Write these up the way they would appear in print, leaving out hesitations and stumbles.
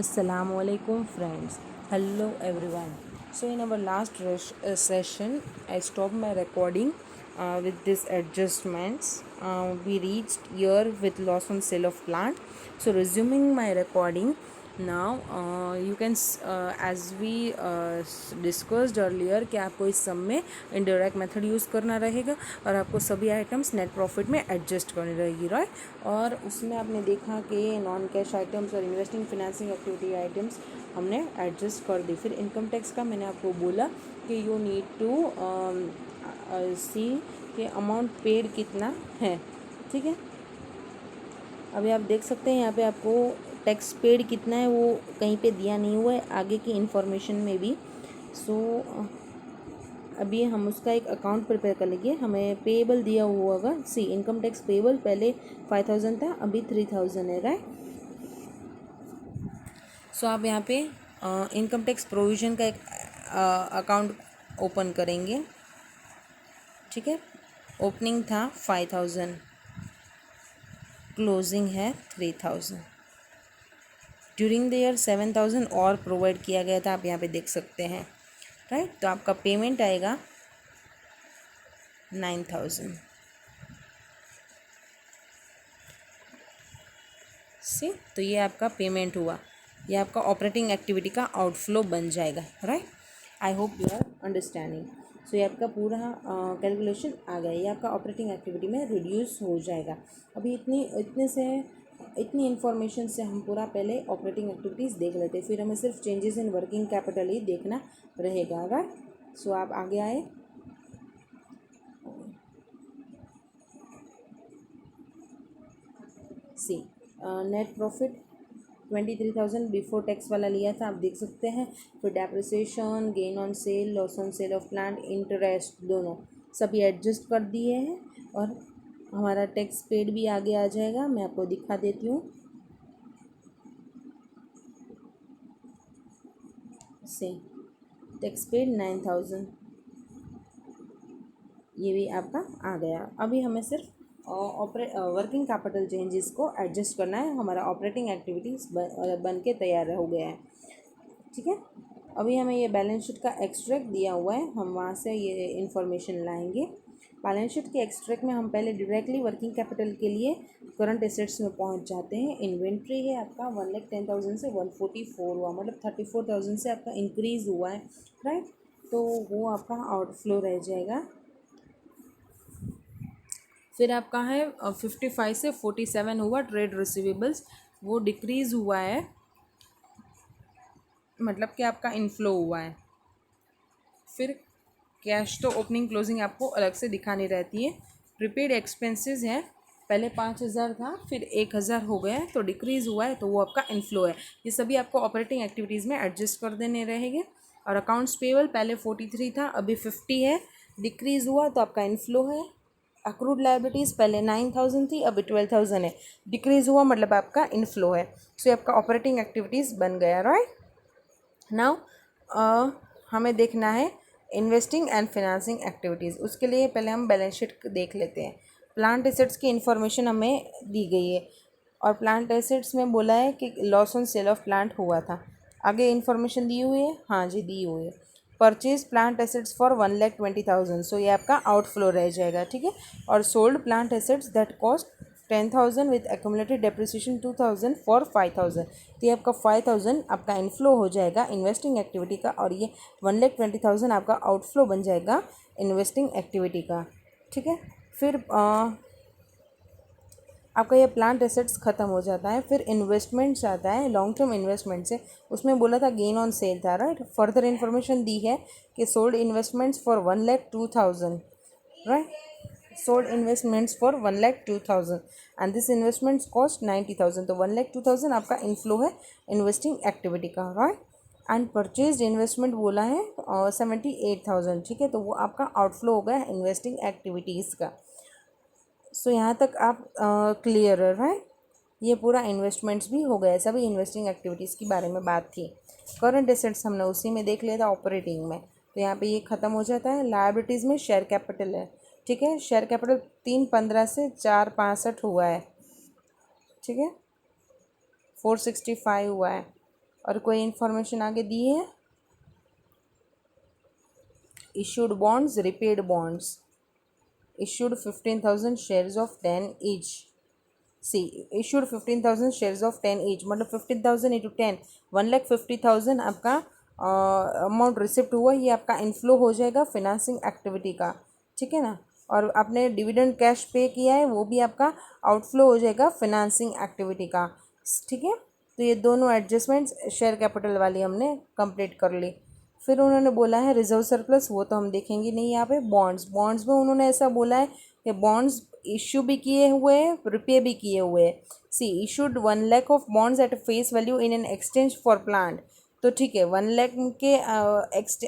Assalamu alaikum friends. Hello everyone. So in our last session, I stopped my recording with these adjustments. We reached here with loss on sale of plant. So resuming my recording now, you can as we discussed earlier कि आपको इस सम में indirect method use करना रहेगा और आपको सभी items net profit में एडजस्ट करनी रहेगी, राइट। और उसमें आपने देखा कि नॉन कैश आइटम्स और इन्वेस्टिंग फिनेंसिंग एक्टिविटी आइटम्स हमने एडजस्ट कर दी। फिर इनकम टैक्स का मैंने आपको बोला कि यू नीड टू सी कि अमाउंट पेड कितना है, ठीक है। अभी आप देख सकते हैं यहाँ पे आपको टैक्स पेड कितना है वो कहीं पे दिया नहीं हुआ है आगे की इन्फॉर्मेशन में भी। सो अभी हम उसका एक अकाउंट प्रिपेयर कर लेंगे। हमें पेएबल दिया हुआ होगा, सी इनकम टैक्स पेएबल पहले 5000 था, अभी 3000 है, राइट। सो आप यहाँ पे इनकम टैक्स प्रोविज़न का एक अकाउंट ओपन करेंगे, ठीक है। ओपनिंग था 5000, क्लोजिंग है 3000। ड्यूरिंग द ईयर 7000 और प्रोवाइड किया गया था, आप यहाँ पे देख सकते हैं, राइट। तो आपका पेमेंट आएगा 9000 से। तो ये आपका पेमेंट हुआ, ये आपका ऑपरेटिंग एक्टिविटी का आउटफ्लो बन जाएगा, right. I hope you are understanding. So ये आपका पूरा कैलकुलेशन आ गया, ये आपका ऑपरेटिंग एक्टिविटी में रिड्यूस हो जाएगा। अभी इतनी इन्फॉर्मेशन से हम पूरा पहले ऑपरेटिंग एक्टिविटीज़ देख लेते हैं, फिर हमें सिर्फ चेंजेस इन वर्किंग कैपिटल ही देखना रहेगा, राइट। सो आप आगे आए। सी नेट प्रॉफिट 23,000 बिफोर टैक्स वाला लिया था, आप देख सकते हैं। फिर depreciation, gain on sale, loss on sale of plant, interest, दोनों सभी एडजस्ट कर दिए हैं और हमारा टैक्स पेड भी आगे आ जाएगा। मैं आपको दिखा देती हूँ। से टैक्स पेड 9000, ये भी आपका आ गया। अभी हमें सिर्फ वर्किंग कैपिटल चेंजेस को एडजस्ट करना है, हमारा ऑपरेटिंग एक्टिविटीज़ बन के तैयार हो गया है, ठीक है। अभी हमें ये बैलेंस शीट का एक्सट्रैक्ट दिया हुआ है, हम वहाँ से ये इन्फॉर्मेशन लाएंगे। बैलेंस शीट के एक्सट्रैक्ट में हम पहले डायरेक्टली वर्किंग कैपिटल के लिए करंट एसेट्स में पहुँच जाते हैं। इन्वेंट्री है आपका 1,10,000 से 144 हुआ, मतलब 34,000 से आपका इंक्रीज़ हुआ है, राइट। तो वो आपका आउटफ्लो रह जाएगा। फिर आपका है 55 से 47 हुआ ट्रेड रिसीवेबल्स, वो डिक्रीज़ हुआ है, मतलब कि आपका इनफ्लो हुआ है। फिर कैश तो ओपनिंग क्लोजिंग आपको अलग से दिखानी रहती है। प्रीपेड एक्सपेंसेस है, पहले 5000 था, फिर 1000 हो गया है, तो डिक्रीज़ हुआ है, तो वो आपका इनफ्लो है। ये सभी आपको ऑपरेटिंग एक्टिविटीज़ में एडजस्ट कर देने रहेंगे। और अकाउंट्स पेबल पहले 43 था, अभी 50 है, डिक्रीज़ हुआ तो आपका इनफ्लो है। अक्रूड लाइबिलिटीज़ पहले 9000 थी, अभी 12000 है, डिक्रीज़ हुआ मतलब आपका इनफ्लो है। सो ये आपका ऑपरेटिंग एक्टिविटीज़ बन गया, राइट। नाउ हमें देखना है इन्वेस्टिंग एंड फिनेंसिंग एक्टिविटीज़। उसके लिए पहले हम बैलेंस शीट देख लेते हैं। प्लांट एसेट्स की इन्फॉर्मेशन हमें दी गई है और प्लांट एसेट्स में बोला है कि loss on sale of plant हुआ था। आगे इन्फॉर्मेशन दी हुई है, हाँ जी दी हुई है। परचेज प्लांट एसेट्स फॉर 1,20,000, सो ये आपका आउटफ्लो रह जाएगा, ठीक है। और sold plant assets that cost 10,000 with accumulated depreciation 2,000 for 5,000, तो ये आपका 5,000 आपका इनफ्लो हो जाएगा इन्वेस्टिंग एक्टिविटी का, और ये 1,20,000 आपका आउटफ्लो बन जाएगा इन्वेस्टिंग एक्टिविटी का, ठीक है। फिर आपका ये प्लांट एसेट्स ख़त्म हो जाता है। फिर इन्वेस्टमेंट्स आता है, लॉन्ग टर्म इन्वेस्टमेंट से, उसमें बोला था गेन ऑन सेल था, राइट। फर्दर इन्फॉर्मेशन दी है कि sold investments for 1,02,000, right. Sold investments for 1,02,000 and this investments cost 90,000, तो 1,02,000 आपका इनफ्लो है इन्वेस्टिंग एक्टिविटी का, राइट। एंड परचेज इन्वेस्टमेंट बोला है 78,000, ठीक है, तो वो आपका आउटफ्लो हो गया इन्वेस्टिंग एक्टिविटीज़ का। सो यहाँ तक आप क्लियर है, राइट। ये पूरा इन्वेस्टमेंट्स भी हो गया, सभी इन्वेस्टिंग एक्टिविटीज़ के बारे में बात थी। करंट एसेट्स हमने उसी में देख लिया था ऑपरेटिंग में, तो यहाँ पे ये ख़त्म हो जाता है। लायबिलिटीज़ में शेयर कैपिटल है, ठीक है। शेयर कैपिटल 315 से 465 हुआ है, ठीक है, 465 हुआ है। और कोई इन्फॉर्मेशन आगे दी है? Issued bonds, repaid bonds, issued 15,000 shares of 10 each. See, issued 15,000 shares of 10 each, मतलब 15,000 इंटू 10, 1,50,000 आपका अमाउंट रिसिप्ट हुआ, ये आपका इनफ्लो हो जाएगा फिनेंसिंग एक्टिविटी का, ठीक है ना। और आपने डिविडेंड कैश पे किया है, वो भी आपका आउटफ्लो हो जाएगा फिनेंसिंग एक्टिविटी का, ठीक है। तो ये दोनों एडजस्टमेंट्स शेयर कैपिटल वाली हमने कंप्लीट कर ली। फिर उन्होंने बोला है रिजर्व सरप्लस, वो तो हम देखेंगे नहीं यहाँ पे। बॉन्ड्स में उन्होंने ऐसा बोला है कि बॉन्ड्स इशू भी किए हुए हैं, रिपे भी किए हुए हैं। See issued 1 lakh of bonds at face value in an exchange for plant, तो ठीक है 1 लाख के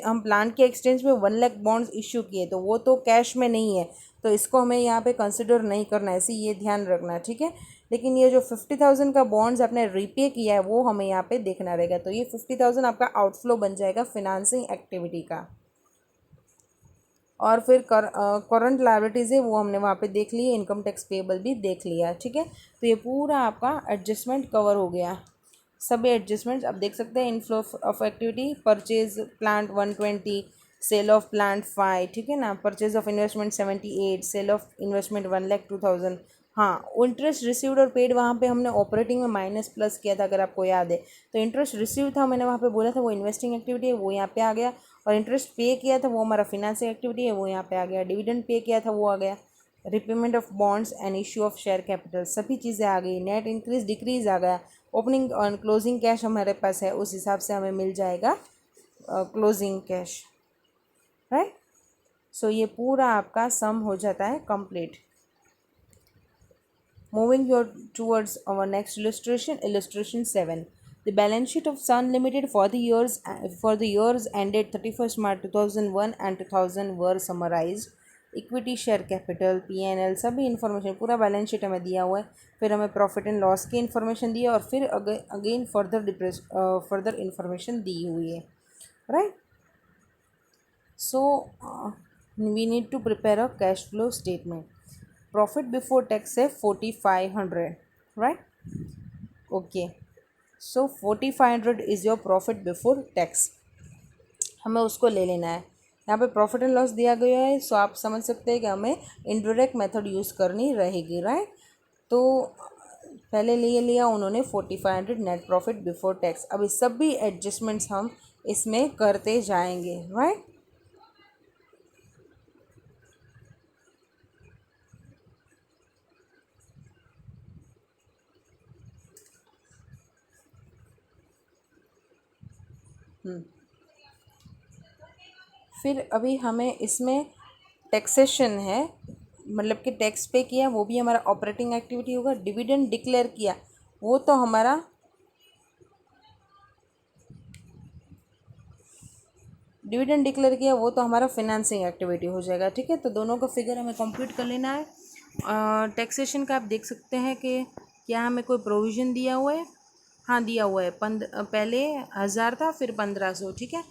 हम प्लांट के एक्सचेंज में 1 लाख बॉन्ड्स इशू किए, तो वो तो कैश में नहीं है, तो इसको हमें यहाँ पे कंसिडर नहीं करना है, ऐसे ये ध्यान रखना, ठीक है। लेकिन ये जो 50,000 का बॉन्ड्स आपने रीपे किया है वो हमें यहाँ पे देखना रहेगा, तो ये 50,000 आपका आउटफ्लो बन जाएगा फिनेंसिंग एक्टिविटी का। और फिर करंट लायबिलिटीज़ है वो हमने वहाँ पे देख ली, इनकम टैक्स पेबल भी देख लिया, ठीक है। तो ये पूरा आपका एडजस्टमेंट कवर हो गया, सभी एडजस्टमेंट्स आप देख सकते हैं। Inflow of activity, purchase plant 120, sale of plant 5, ठीक है ना। Purchase of investment 78, sale of investment 1,02,000। हाँ, इंटरेस्ट रिसीव्ड और पेड वहाँ पे हमने ऑपरेटिंग में माइनस प्लस किया था, अगर आपको याद है। तो इंटरेस्ट रिसीव था, मैंने वहाँ पे बोला था वो इन्वेस्टिंग एक्टिविटी है, वो यहाँ पे आ गया। और इंटरेस्ट पे किया था वो हमारा फिनेंसिंग एक्टिविटी है, वो यहाँ पे आ गया। डिविडेंड पे किया था वो आ गया। Repayment of bonds and issue of share capital, सभी चीज़ें आ गई। नेट इंक्रीज डिक्रीज आ गया। ओपनिंग और क्लोजिंग कैश हमारे पास है, उस हिसाब से हमें मिल जाएगा क्लोजिंग कैश, राइट। सो ये पूरा आपका सम हो जाता है complete. Moving towards our next illustration, illustration 7. The balance sheet of Sun Limited for the years ended 31st March 2001 and 2000 were summarized. Equity, share capital, P&L, सभी इन्फॉर्मेशन पूरा बैलेंस शीट हमें दिया हुआ है। फिर हमें प्रॉफिट एंड लॉस की information दी है, और फिर अगेन फर्दर इन्फॉर्मेशन दी हुई है, right. So we need to prepare a cash flow statement. Profit before tax है 4,500, right. Okay, so 4,500 is your profit before tax, हमें उसको ले लेना है। यहाँ पे प्रॉफिट एंड लॉस दिया गया है, सो आप समझ सकते हैं कि हमें इनडायरेक्ट मेथड यूज़ करनी रहेगी, राइट। तो पहले लिए लिया उन्होंने 4,500 नेट प्रॉफिट बिफोर टैक्स। अभी सभी एडजस्टमेंट्स हम इसमें करते जाएंगे, राइट। फिर अभी हमें इसमें टैक्सेशन है, मतलब कि टैक्स पे किया, वो भी हमारा ऑपरेटिंग एक्टिविटी होगा। डिविडेंड डिक्लेयर किया, वो तो हमारा फिनेंसिंग एक्टिविटी हो जाएगा, ठीक है। तो दोनों का फिगर हमें कंप्यूट कर लेना है। टैक्सेशन का आप देख सकते हैं कि क्या हमें कोई प्रोविज़न दिया हुआ है? हाँ, दिया हुआ है। पहले 1,000 था, फिर 1,500, ठीक है।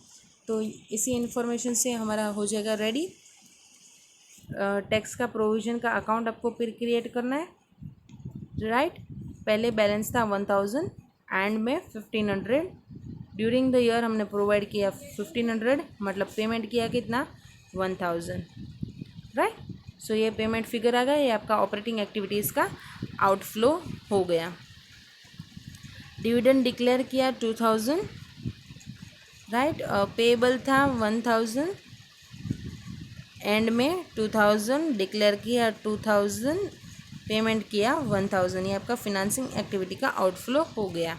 तो इसी इन्फॉर्मेशन से हमारा हो जाएगा रेडी। टैक्स का प्रोविज़न का अकाउंट आपको फिर क्रिएट करना है, राइट। पहले बैलेंस था 1,000, एंड में 1,500। ड्यूरिंग द ईयर हमने प्रोवाइड किया 1,500, मतलब पेमेंट किया कितना? 1,000, राइट। सो ये पेमेंट फिगर आ गया, ये आपका ऑपरेटिंग एक्टिविटीज़ का आउटफ्लो हो गया। डिविडेंड डिक्लेयर किया 2,000, राइट। पेबल था 1,000, एंड में 2,000 डिक्लेयर किया, 2,000 पेमेंट किया 1,000, ये आपका फिनेंसिंग एक्टिविटी का आउटफ्लो हो गया।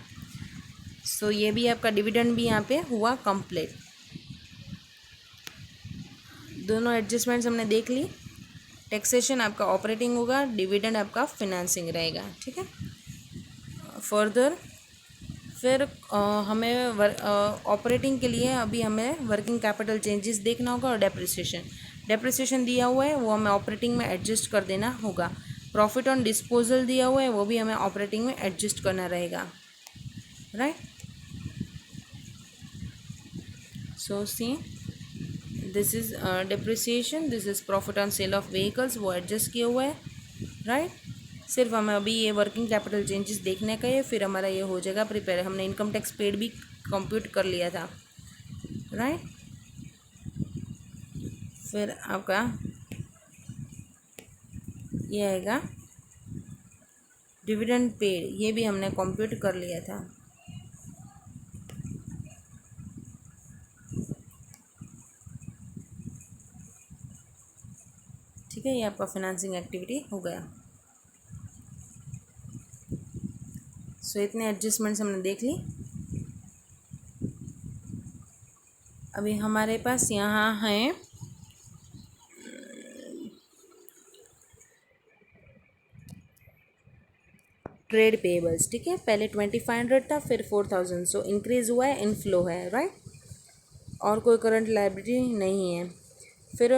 सो ये भी आपका डिविडेंड भी यहाँ पे हुआ कंप्लीट। दोनों एडजस्टमेंट्स हमने देख ली। टैक्सेशन आपका ऑपरेटिंग होगा, डिविडेंड आपका फिनेंसिंग रहेगा, ठीक है। फर्दर फिर हमें ऑपरेटिंग के लिए अभी हमें वर्किंग कैपिटल चेंजेस देखना होगा, और डेप्रिसिएशन दिया हुआ है, वो हमें ऑपरेटिंग में एडजस्ट कर देना होगा। प्रॉफिट ऑन डिस्पोजल दिया हुआ है, वो भी हमें ऑपरेटिंग में एडजस्ट करना रहेगा, right. So see, this is depreciation, this is profit on sale of vehicles, वो एडजस्ट किया हुआ है, राइट। सिर्फ हमें अभी ये वर्किंग कैपिटल चेंजेस देखने का है, फिर हमारा ये हो जाएगा प्रिपेयर। हमने इनकम टैक्स पेड भी कंप्यूट कर लिया था, राइट। फिर आपका ये आएगा डिविडेंड पेड, ये भी हमने कंप्यूट कर लिया था। ठीक है, ये आपका फाइनेंसिंग एक्टिविटी हो गया। सो इतने एडजस्टमेंट्स हमने देख ली। अभी हमारे पास यहाँ है ट्रेड पेबल्स। ठीक है, पहले 2500 था, फिर 4000, सो इंक्रीज़ हुआ है, इनफ्लो है, राइट। और कोई करंट लायबिलिटी नहीं है। फिर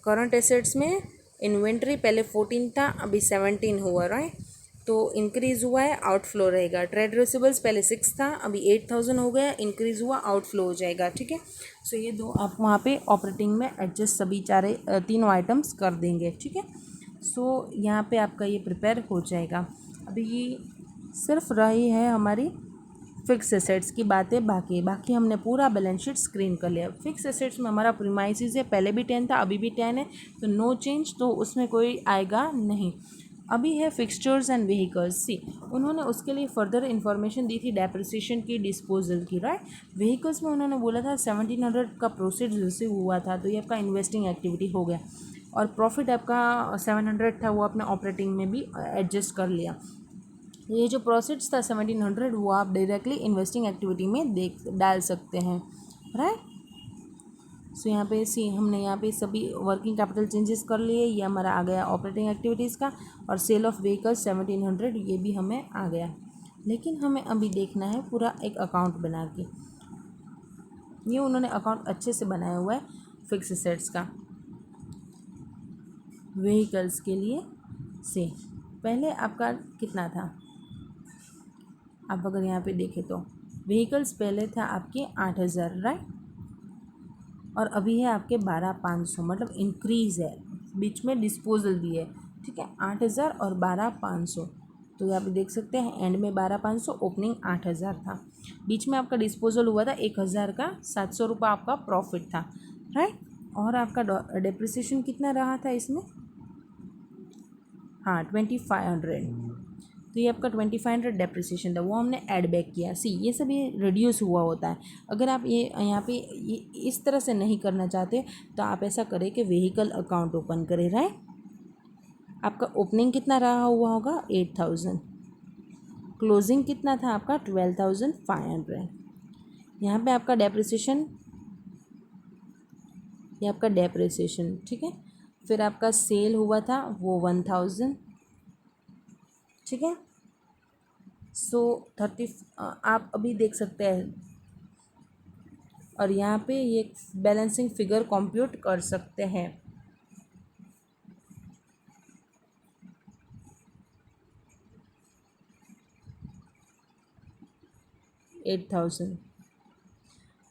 करंट एसेट्स में इन्वेंट्री पहले 14 था, अभी 17 हुआ, राइट। तो इंक्रीज़ हुआ है, आउटफ्लो रहेगा। ट्रेड रिसीवेबल्स पहले 6 था, अभी 8000 हो गया, इंक्रीज़ हुआ, आउटफ्लो हो जाएगा। ठीक है, सो ये दो आप वहाँ पे ऑपरेटिंग में एडजस्ट सभी तीनों आइटम्स कर देंगे। ठीक है, सो यहाँ पे आपका ये प्रिपेयर हो जाएगा। अभी ये सिर्फ रही है हमारी फिक्स एसेट्स की बातें, बाकी हमने पूरा बैलेंस शीट स्क्रीन कर लिया। फिक्स एसेट्स में हमारा प्रीमाइसिस है, पहले भी 10 था, अभी भी 10 है, तो नो चेंज, तो उसमें कोई आएगा नहीं। अभी है फिक्सचर्स एंड व्हीकल्स। सी, उन्होंने उसके लिए फर्दर इन्फॉर्मेशन दी थी डेप्रिसिएशन की, डिस्पोजल की, राइट। व्हीकल्स में उन्होंने बोला था 1700 का प्रोसीड रिसीव हुआ था, तो ये आपका इन्वेस्टिंग एक्टिविटी हो गया। और प्रॉफिट आपका 700 था, वो आपने ऑपरेटिंग में भी एडजस्ट कर लिया। ये जो प्रोसीड्स था 1700, वो आप डायरेक्टली इन्वेस्टिंग एक्टिविटी में डाल सकते हैं, राइट। सो यहाँ पे हमने यहाँ पे सभी वर्किंग कैपिटल चेंजेस कर लिए। ये हमारा आ गया ऑपरेटिंग एक्टिविटीज़ का, और सेल ऑफ व्हीकल्स 1700, ये भी हमें आ गया। लेकिन हमें अभी देखना है पूरा एक अकाउंट बना के। ये उन्होंने अकाउंट अच्छे से बनाया हुआ है फिक्स एसेट्स का व्हीकल्स के लिए। से पहले आपका कितना था, आप अगर यहाँ पे देखें तो व्हीकल्स पहले था आपके 8000, राइट। और अभी है आपके 12500, मतलब इंक्रीज़ है, बीच में डिस्पोजल भी है। ठीक है, 8000 और 12500, तो यहाँ पे देख सकते हैं एंड में 12500, ओपनिंग 8000 था। बीच में आपका डिस्पोजल हुआ था 1000 का, 700 रुपये आपका प्रॉफिट था, राइट। और आपका डेप्रिसिएशन कितना रहा था इसमें, हाँ 2500, तो ये आपका 2500 डेप्रिसिएशन था, वो हमने ऐड बैक किया। सी, ये सब ये रिड्यूस हुआ होता है। अगर आप ये यहाँ पे ये इस तरह से नहीं करना चाहते, तो आप ऐसा करें कि व्हीकल अकाउंट ओपन करें, राइट। आपका ओपनिंग कितना रहा हुआ होगा, 8000, क्लोजिंग कितना था आपका 12500। यहाँ पे आपका डेप्रिसिएशन, ये आपका डेप्रिसिएशन, ठीक है। फिर आपका सेल हुआ था वो 1000, ठीक है। सो 30 आप अभी देख सकते हैं, और यहाँ पे ये बैलेंसिंग फिगर कंप्यूट कर सकते हैं। 8000,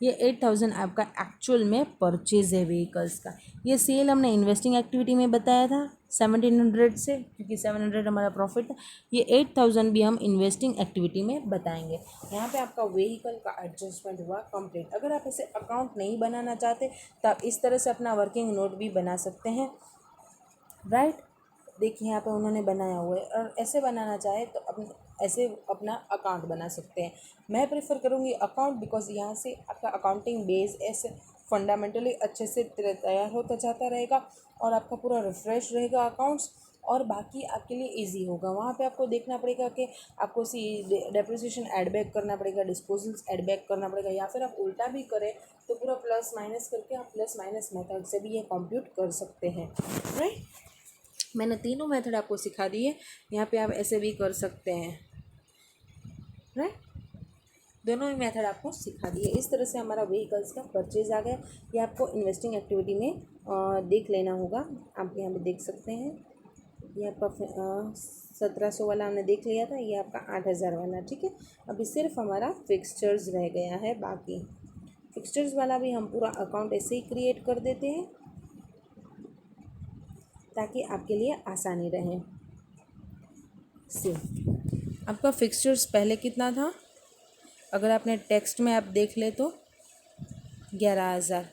ये 8000 आपका एक्चुअल में परचेज है व्हीकल्स का। ये सेल हमने इन्वेस्टिंग एक्टिविटी में बताया था 1700 से, क्योंकि 700 हमारा प्रॉफिट था। ये 8000 भी हम इन्वेस्टिंग एक्टिविटी में बताएंगे। यहाँ पे आपका व्हीकल का एडजस्टमेंट हुआ कंप्लीट। अगर आप ऐसे अकाउंट नहीं बनाना चाहते, तो आप इस तरह से अपना वर्किंग नोट भी बना सकते हैं, राइट। देखिए यहाँ पे उन्होंने बनाया हुआ है, और ऐसे बनाना चाहे तो ऐसे अपना अकाउंट बना सकते हैं। मैं प्रेफर करूँगी अकाउंट, बिकॉज यहाँ से आपका अकाउंटिंग बेस ऐसे फंडामेंटली अच्छे से तैयार होता जाता रहेगा, और आपका पूरा रिफ्रेश रहेगा अकाउंट्स, और बाकी आपके लिए इजी होगा। वहाँ पे आपको देखना पड़ेगा कि आपको डेप्रिसिएशन ऐड बैक करना पड़ेगा, डिस्पोजल्स ऐड बैक करना पड़ेगा, या फिर आप उल्टा भी करें तो पूरा प्लस माइनस करके आप प्लस माइनस मेथड से भी ये कंप्यूट कर सकते हैं, राइट। मैंने तीनों मेथड आपको सिखा दी है, यहाँ पे आप ऐसे भी कर सकते हैं, राइट। दोनों ही मेथड आपको सिखा दिए। इस तरह से हमारा व्हीकल्स का परचेज आ गया। ये आपको इन्वेस्टिंग एक्टिविटी में देख लेना होगा। आप यहाँ पे देख सकते हैं, ये आपका 1700 वाला हमने देख लिया था, ये आपका 8000 वाला, ठीक है। अभी सिर्फ हमारा फिक्सचर्स रह गया है बाकी। फिक्सचर्स वाला भी हम पूरा अकाउंट ऐसे ही क्रिएट कर देते हैं, ताकि आपके लिए आसानी रहे। सी आपका फिक्सचर्स पहले कितना था, अगर आपने टेक्स्ट में आप देख ले तो 11,000,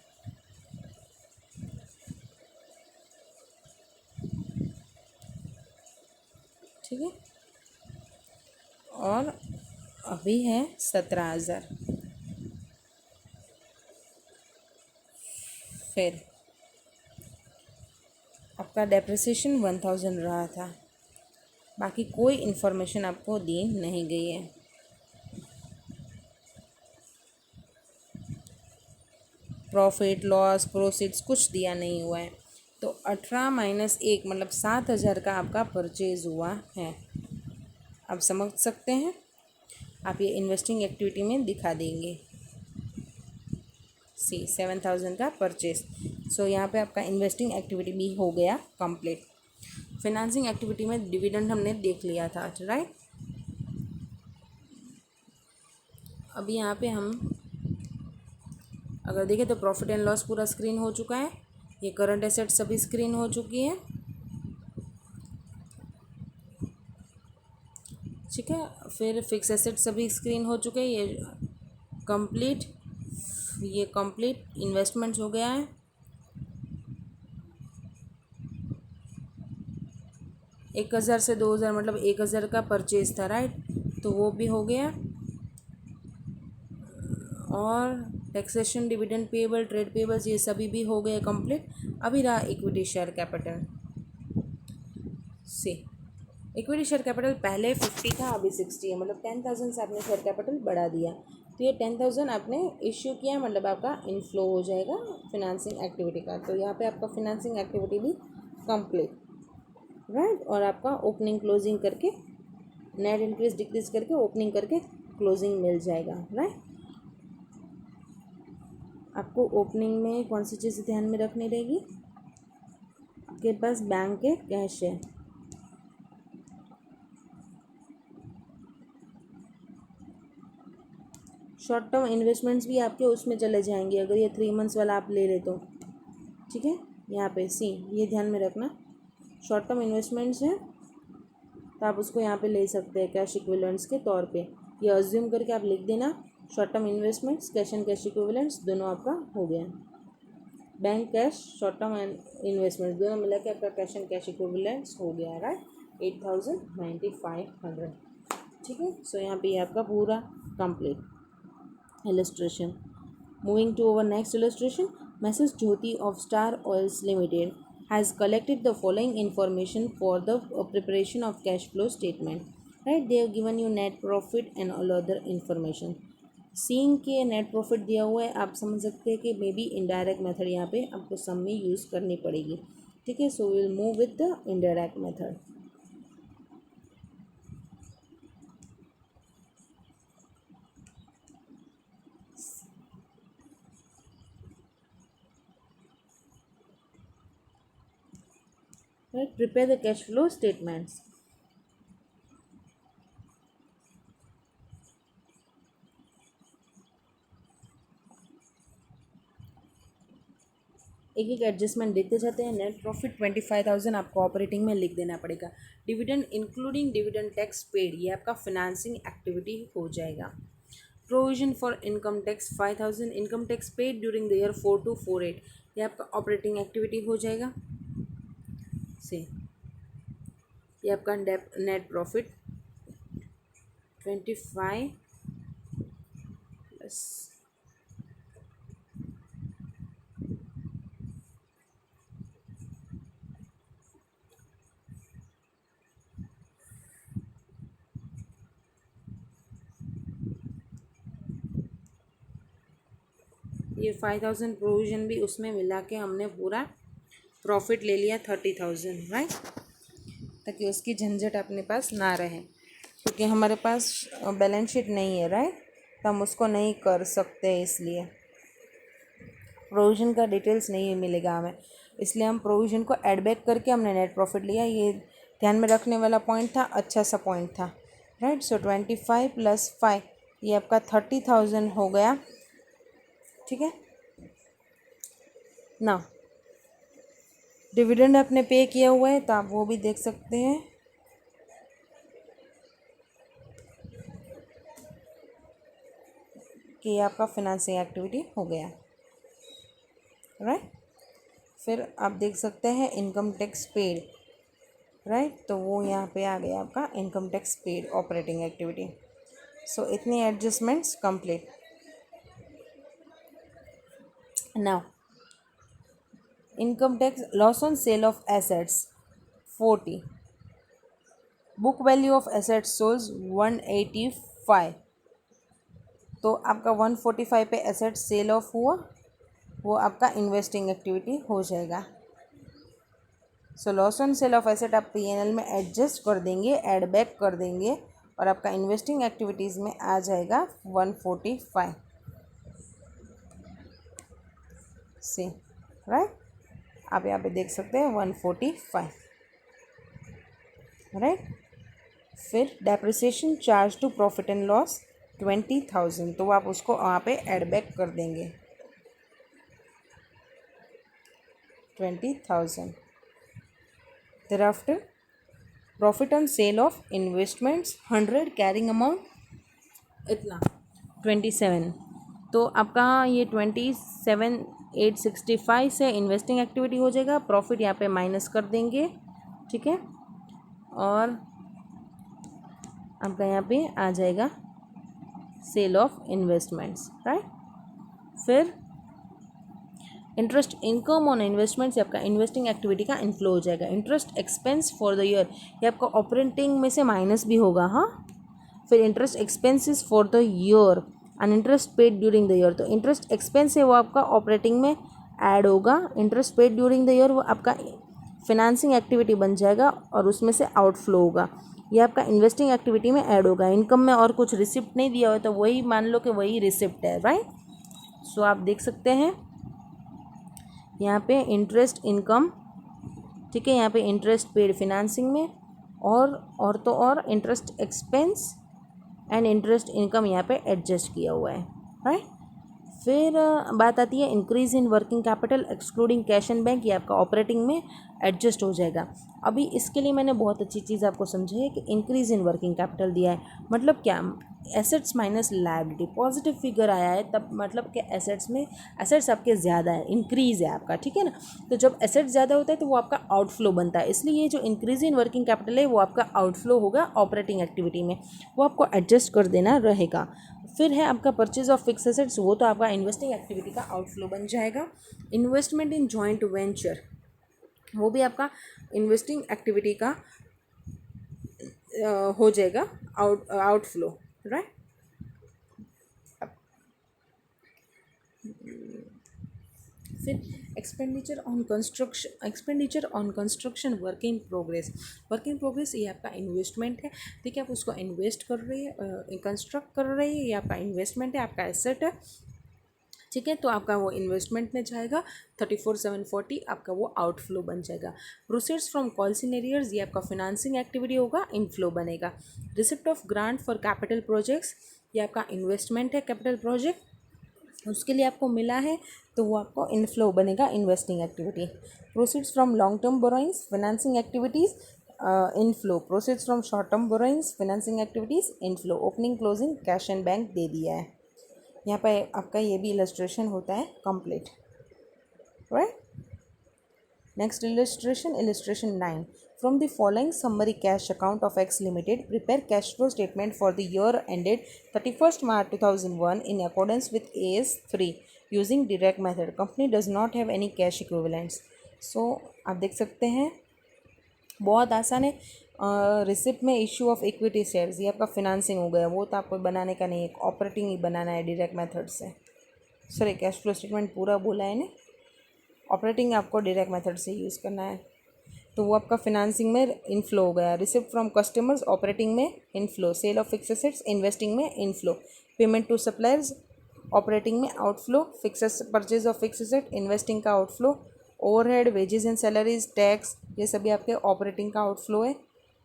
ठीक है, और अभी है 17,000। फिर आपका डेप्रिसिएशन 1,000 रहा था, बाकी कोई इन्फॉर्मेशन आपको दी नहीं गई है। प्रॉफिट लॉस प्रोसीड्स कुछ दिया नहीं हुआ है। तो 18 माइनस 1 मतलब 7,000 का आपका परचेज हुआ है। आप समझ सकते हैं, आप ये इन्वेस्टिंग एक्टिविटी में दिखा देंगे। सी 7,000 का परचेज। सो यहाँ पे आपका इन्वेस्टिंग एक्टिविटी भी हो गया कंप्लीट। फिनेंसिंग एक्टिविटी में डिविडेंड हमने देख लिया था, राइट। अभी यहाँ पे हम अगर देखें तो प्रॉफिट एंड लॉस पूरा स्क्रीन हो चुका है, ये करंट एसेट्स सभी स्क्रीन हो चुकी है, ठीक है। फिर फिक्स एसेट्स सभी स्क्रीन हो चुके हैं, ये कंप्लीट इन्वेस्टमेंट्स हो गया है। 1,000 से 2,000 मतलब 1,000 का परचेज था, राइट, तो वो भी हो गया। और taxation dividend payable trade payables ये सभी भी हो गए कंप्लीट। अभी रहा इक्विटी शेयर कैपिटल। से इक्विटी शेयर कैपिटल पहले 50 था, अभी 60 है, मतलब 10,000 से आपने शेयर कैपिटल बढ़ा दिया। तो ये 10,000 आपने इश्यू किया, मतलब आपका इनफ्लो हो जाएगा फिनेंसिंग एक्टिविटी का। तो यहाँ पे आपका फिनेंसिंग एक्टिविटी भी कंप्लीट, राइट। और आपका ओपनिंग क्लोजिंग करके नेट इंक्रीज डिक्रीज करके ओपनिंग करके क्लोजिंग मिल जाएगा, राइट। आपको ओपनिंग में कौन सी चीज़ ध्यान में रखनी रहेगी, आपके पास बैंक के कैश है, शॉर्ट टर्म इन्वेस्टमेंट्स भी आपके उसमें चले जाएंगे अगर ये 3 मंथ्स वाला आप ले ले तो, ठीक है। यहाँ पे सी ये ध्यान में रखना, शॉर्ट टर्म इन्वेस्टमेंट्स हैं तो आप उसको यहाँ पे ले सकते हैं कैश इक्विवेलेंट्स के तौर पे। ये अज्यूम करके आप लिख देना, short term investments cash and cash equivalents दोनों आपका हो गया। Bank cash short term and investments दोनों मिला के आपका कैश एंड कैश इक्विवेलेंट्स हो गया, राइट, 8,9500, ठीक है। सो यहाँ पे आपका पूरा complete illustration. Moving to our next illustration, Mrs. Jyoti of Star Oils Limited has collected the following information for the preparation of cash flow statement. Right, they have given you net profit and all other information. Seeing के net profit दिया हुआ है, आप समझ सकते हैं कि may be indirect method यहाँ पे आपको सम में यूज़ करनी पड़ेगी, ठीक है। So will move with the indirect method. Right, prepare the cash flow statements. एक एक एडजस्टमेंट देखते जाते हैं। नेट प्रॉफिट 25,000 आपको ऑपरेटिंग में लिख देना पड़ेगा। Dividend including dividend tax paid ये आपका फिनेंसिंग एक्टिविटी हो जाएगा। Provision for income tax 5,000 income tax paid during the year 4 to 48 ये आपका ऑपरेटिंग एक्टिविटी हो जाएगा। से ये आपका नेट प्रॉफिट 25 प्लस ये 5,000 प्रोविज़न भी उसमें मिला के हमने पूरा प्रॉफिट ले लिया 30,000, राइट, ताकि उसकी झंझट अपने पास ना रहे, क्योंकि हमारे पास बैलेंस शीट नहीं है, राइट, तो हम उसको नहीं कर सकते, इसलिए प्रोविज़न का डिटेल्स नहीं मिलेगा हमें, इसलिए हम प्रोविज़न को ऐड बैक करके हमने नेट प्रॉफिट लिया। ये ध्यान में रखने वाला पॉइंट था, अच्छा सा पॉइंट था, राइट। सो 25 + 5 ये आपका 30,000 हो गया, ठीक है ना। डिविडेंड आपने पे किया हुआ है तो आप वो भी देख सकते हैं, कि ये आपका फिनेंसिंग एक्टिविटी हो गया, राइट। फिर आप देख सकते हैं इनकम टैक्स पेड, राइट, तो वो यहाँ पे आ गया आपका income tax paid operating activity. So इतनी adjustments complete. Now income tax loss on sale of assets 40, book value of assets sold 185, तो आपका 145 पे एसेट सेल ऑफ हुआ, वो आपका इन्वेस्टिंग एक्टिविटी हो जाएगा। So loss on sale of asset आप पीएनएल में एडजस्ट कर देंगे, ऐड बैक कर देंगे, और आपका इन्वेस्टिंग एक्टिविटीज़ में आ जाएगा 145 से, राइट। आप यहाँ पे देख सकते हैं 145, राइट। फिर depreciation charge to profit and loss 20,000, तो आप उसको वहाँ पे ऐड बैक कर देंगे 20,000। thereafter profit on sale of investments 100, carrying amount इतना 27, तो आपका ये 27,865 से इन्वेस्टिंग एक्टिविटी हो जाएगा। प्रॉफिट यहाँ पे माइनस कर देंगे, ठीक है, और आपका यहाँ पे आ जाएगा सेल ऑफ इन्वेस्टमेंट्स, राइट। फिर इंटरेस्ट इनकम ऑन इन्वेस्टमेंट से आपका इन्वेस्टिंग एक्टिविटी का इनफ्लो हो जाएगा। Interest expense for the year, ये आपका ऑपरेटिंग में से माइनस भी होगा, हाँ। फिर interest expenses for the year and interest paid during the year, तो इंटरेस्ट एक्सपेंस है वो आपका ऑपरेटिंग में ऐड होगा, interest paid during the year वो आपका फिनेंसिंग एक्टिविटी बन जाएगा और उसमें से आउटफ्लो होगा, ये आपका इन्वेस्टिंग एक्टिविटी में ऐड होगा। इनकम में और कुछ रिसिप्ट नहीं दिया हुआ है तो वही मान लो कि वही रिसिप्ट है, राइट। सो आप देख सकते हैं यहाँ पे इंटरेस्ट इनकम, ठीक है, यहाँ पे इंटरेस्ट पेड फिनेंसिंग में, और तो और interest expense and interest income यहाँ पे एडजस्ट किया हुआ है, राइट। फिर बात आती है increase in working capital excluding cash and bank, ये आपका ऑपरेटिंग में एडजस्ट हो जाएगा। अभी इसके लिए मैंने बहुत अच्छी चीज़ आपको समझाई है कि इंक्रीज इन वर्किंग कैपिटल दिया है, मतलब क्या, assets minus liability, positive figure आया है तब मतलब कि एसेट्स आपके ज़्यादा है, इंक्रीज़ है आपका, ठीक है ना। तो जब एसेट्स ज़्यादा होता है तो वो आपका आउटफ्लो बनता है, इसलिए ये जो इंक्रीज इन वर्किंग कैपिटल है वो आपका आउटफ्लो होगा ऑपरेटिंग एक्टिविटी में, वो आपको एडजस्ट कर देना रहेगा। फिर है आपका परचेज ऑफ फिक्स एसेट्स, वो तो आपका इन्वेस्टिंग एक्टिविटी का आउटफ्लो बन जाएगा। इन्वेस्टमेंट इन जॉइंट वेंचर, वो भी आपका इन्वेस्टिंग एक्टिविटी का हो जाएगा आउटफ्लो, राइट। फिर expenditure on construction work in progress, ये आपका इन्वेस्टमेंट है, ठीक है, आप उसको इन्वेस्ट कर रहे हैं, कंस्ट्रक्ट कर रहे हैं, ये आपका इन्वेस्टमेंट है, आपका एसेट है, ठीक है, तो आपका वो इन्वेस्टमेंट में जाएगा 34,740, आपका वो आउटफ्लो बन जाएगा। Proceeds from calls in arrears, ये आपका फिनेंसिंग एक्टिविटी होगा, इनफ्लो बनेगा। Receipt of grant for capital projects, ये आपका इन्वेस्टमेंट है, कैपिटल प्रोजेक्ट उसके लिए आपको मिला है तो वो आपको इनफ्लो बनेगा, investing activity. Proceeds from long term borrowings financing activities inflow, proceeds from short term borrowings financing activities inflow. Opening closing cash and bank दे दिया है, यहाँ पर आपका ये भी इलस्ट्रेशन होता है complete, right. Next illustration 9, from the following summary cash account of X Limited, prepare cash flow statement for the year ended 31st March 2001 in accordance with AS3 using direct method. Company does not have any cash equivalents. So आप देख सकते हैं बहुत आसान है। Receipt में issue of equity shares, ये आपका फिनेंसिंग हो गया, वो तो आपको बनाने का नहीं है, ऑपरेटिंग ही बनाना है डायरेक्ट मेथड से। सॉरी, कैश फ्लो स्टेटमेंट पूरा बोला है ना, ऑपरेटिंग आपको डायरेक्ट मेथड से यूज़ करना है, तो वो आपका फिनेंसिंग में इनफ्लो हो गया। रिसिप्ट फ्रॉम कस्टमर्स ऑपरेटिंग में inflow, sale of fix assets investing में inflow, payment to suppliers operating में outflow, fix purchase of fix asset investing का outflow, overhead wages and salaries tax ये सभी आपके ऑपरेटिंग का आउटफ्लो है,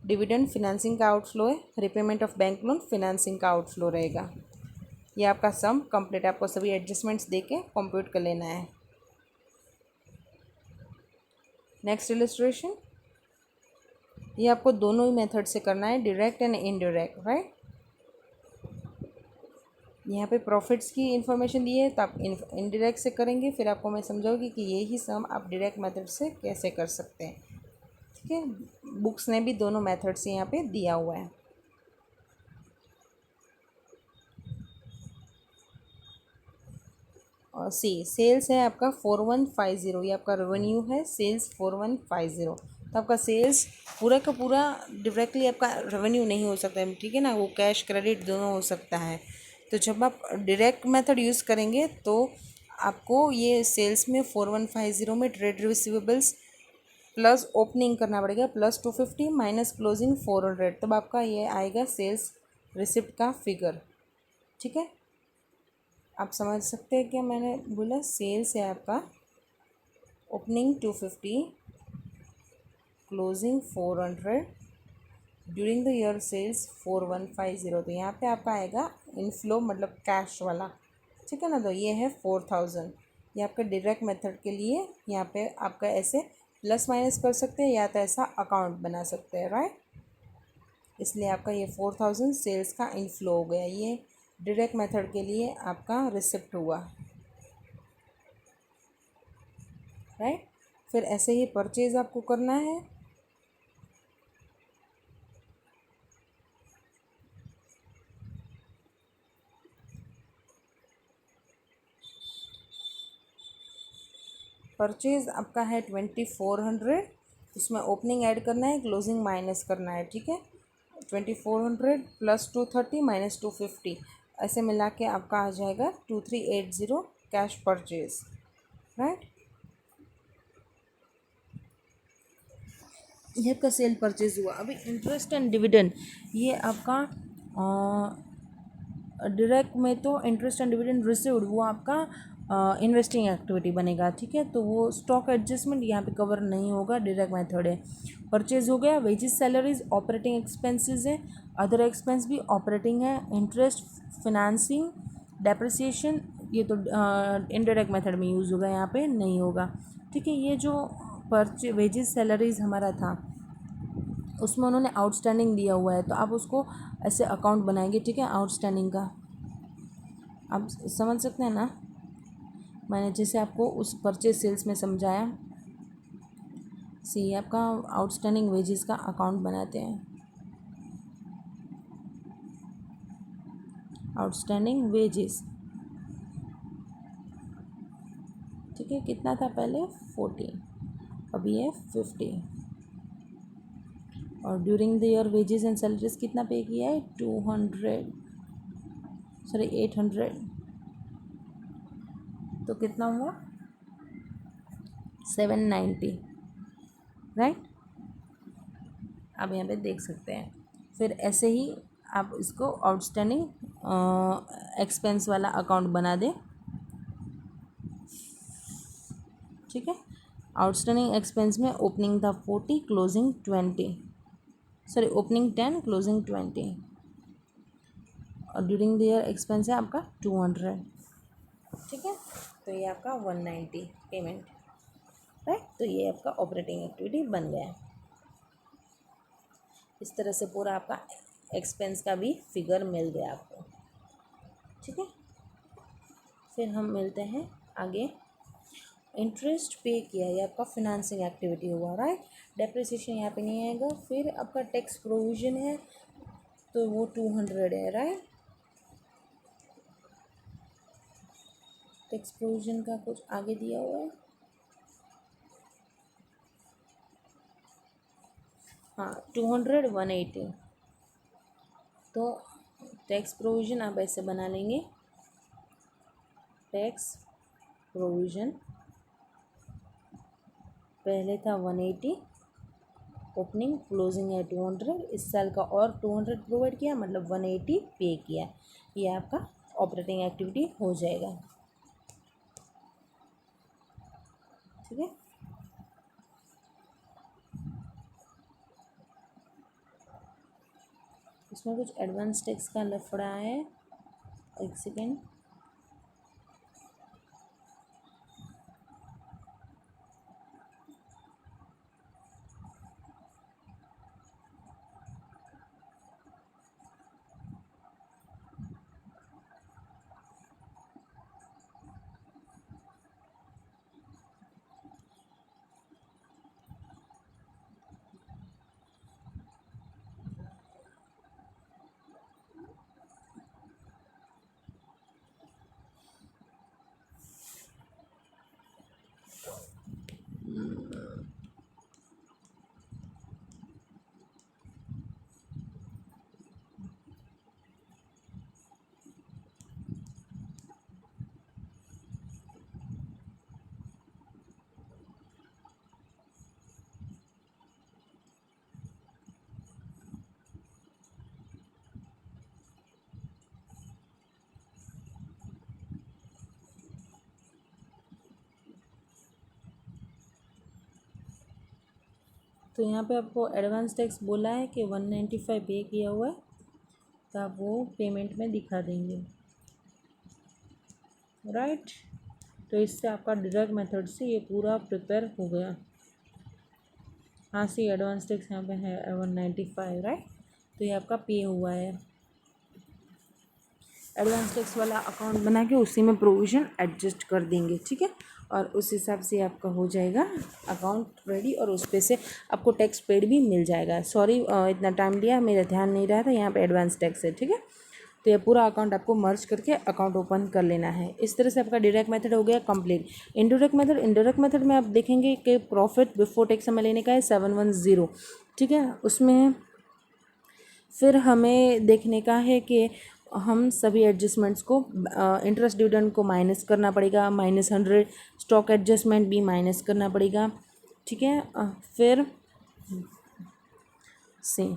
डिविडेंड फिनेंसिंग का आउटफ्लो है, repayment of bank loan financing का आउटफ्लो रहेगा। ये आपका सम कंप्लीट, आपको सभी एडजस्टमेंट्स दे के कंप्यूट कर लेना है। नेक्स्ट इलस्ट्रेशन, ये आपको दोनों ही मेथड से करना है, डायरेक्ट एंड इनडायरेक्ट, राइट। यहाँ पे प्रॉफिट्स की इन्फॉर्मेशन दी है, तो आप इनडायरेक्ट से करेंगे, फिर आपको मैं समझाऊंगी कि यही सम आप डायरेक्ट मेथड से कैसे कर सकते हैं। ठीक है, बुक्स ने भी दोनों मेथड्स यहाँ पे दिया हुआ है। और सेल्स है आपका 4150, ये आपका रेवेन्यू है सेल्स 4150। तो आपका सेल्स पूरा का पूरा डायरेक्टली आपका रेवेन्यू नहीं हो सकता है, ठीक है ना, वो कैश क्रेडिट दोनों हो सकता है। तो जब आप डायरेक्ट मेथड यूज़ करेंगे तो आपको ये सेल्स में 4150 में ट्रेड रिसीवेबल्स प्लस ओपनिंग करना पड़ेगा, प्लस 250 माइनस क्लोजिंग 400, तब आपका ये आएगा सेल्स रिसिप्ट का फिगर। ठीक है, आप समझ सकते हैं क्या मैंने बोला। सेल्स है आपका opening 250, closing 400, during the year sales 4150। तो यहाँ पे आपका आएगा इनफ्लो मतलब कैश वाला। ठीक है ना, तो ये है 4000। ये आपका डायरेक्ट मेथड के लिए यहाँ पे आपका ऐसे प्लस माइनस कर सकते हैं या तो ऐसा अकाउंट बना सकते हैं, राइट। इसलिए आपका ये 4000 सेल्स का इनफ्लो हो गया, ये डायरेक्ट मेथड के लिए आपका रिसिप्ट हुआ, राइट। फिर ऐसे ही परचेज आपको करना है। परचेज आपका है 2400, उसमें ओपनिंग ऐड करना है, क्लोजिंग माइनस करना है। ठीक है, 2400 प्लस 230 माइनस 250, ऐसे मिला के आपका आ जाएगा 2380 कैश परचेज, राइट। ये आपका सेल परचेज हुआ। अभी इंटरेस्ट एंड डिविडेंड, ये आपका डायरेक्ट में तो इंटरेस्ट एंड डिविडेंड रिसीव्ड वो आपका इन्वेस्टिंग एक्टिविटी बनेगा। ठीक है, तो वो स्टॉक एडजस्टमेंट यहाँ पे कवर नहीं होगा, डायरेक्ट मेथड है। परचेज हो गया, वेजेस सैलरीज ऑपरेटिंग एक्सपेंसेस है, अदर एक्सपेंस भी ऑपरेटिंग है, इंटरेस्ट फिनेंसिंग डेप्रिसिएशन ये तो इनडायरेक्ट मेथड में यूज़ होगा, यहाँ पे नहीं होगा। ठीक है, ये जो वेजेस सैलरीज हमारा था उसमें उन्होंने आउटस्टैंडिंग दिया हुआ है, तो आप उसको ऐसे अकाउंट बनाएंगे। ठीक है, आउटस्टैंडिंग का आप समझ सकते हैं ना, मैंने जैसे आपको उस परचेज सेल्स में समझाया। सी आपका आउटस्टैंडिंग वेजेस का अकाउंट बनाते हैं, आउटस्टैंडिंग वेजेस। ठीक है, कितना था पहले 40, अभी है 50। और during the year wages and salaries कितना पे किया है 200, सॉरी 800, तो कितना हुआ 790, राइट। आप यहाँ पे देख सकते हैं। फिर ऐसे ही आप इसको आउटस्टैंडिंग एक्सपेंस वाला अकाउंट बना दें। ठीक है, आउटस्टैंडिंग एक्सपेंस में ओपनिंग था 40, क्लोजिंग 20, सॉरी ओपनिंग 10, क्लोजिंग 20, और ड्यूरिंग द ईयर एक्सपेंस है आपका 200। ठीक है, तो ये आपका 190 पेमेंट, राइट। तो ये आपका ऑपरेटिंग एक्टिविटी बन गया। इस तरह से पूरा आपका एक्सपेंस का भी फिगर मिल गया आपको। ठीक है, फिर हम मिलते हैं आगे। इंटरेस्ट पे किया, ये आपका फिनेंसिंग एक्टिविटी हुआ, राइट। डेप्रिसिएशन यहाँ पे नहीं आएगा। फिर आपका टैक्स प्रोविज़न है, तो वो 200 है, राइट। टैक्स प्रोविज़न का कुछ आगे दिया हुआ है, हाँ 200 180। तो टैक्स प्रोविज़न आप ऐसे बना लेंगे, टैक्स प्रोविज़न पहले था 180, ओपनिंग क्लोजिंग है 200, इस साल का और 200 प्रोवाइड किया, मतलब 180 पे किया। ये आपका ऑपरेटिंग एक्टिविटी हो जाएगा। ठीक है, इसमें कुछ एडवांस टैक्स का लफड़ा है, एक सेकेंड। तो यहाँ पे आपको एडवांस टैक्स बोला है कि 195 पे किया हुआ है, तो आप वो पेमेंट में दिखा देंगे, राइट। तो इससे आपका डायरेक्ट मेथड से ये पूरा प्रिपेयर हो गया। हाँ सी एडवांस टैक्स यहाँ पे है 195, राइट। तो ये आपका पे हुआ है। एडवांस टैक्स वाला अकाउंट बना के उसी में प्रोविज़न एडजस्ट कर देंगे, ठीक है। और उस हिसाब से आपका हो जाएगा अकाउंट रेडी, और उस पे से आपको टैक्स पेड भी मिल जाएगा। सॉरी इतना टाइम लिया, मेरा ध्यान नहीं रहा था, यहाँ पे एडवांस टैक्स है, ठीक है। तो ये पूरा अकाउंट आपको मर्ज करके अकाउंट ओपन कर लेना है। इस तरह से आपका डायरेक्ट मेथड हो गया कंप्लीट। इनडायरेक्ट मेथड में आप देखेंगे कि प्रॉफिट बिफोर टैक्स हमें लेने का है 710, ठीक है। उसमें फिर हमें देखने का है कि हम सभी एडजस्टमेंट्स को इंटरेस्ट डिविडेंड को माइनस करना पड़ेगा, -100, स्टॉक एडजस्टमेंट भी माइनस करना पड़ेगा, ठीक है। फिर से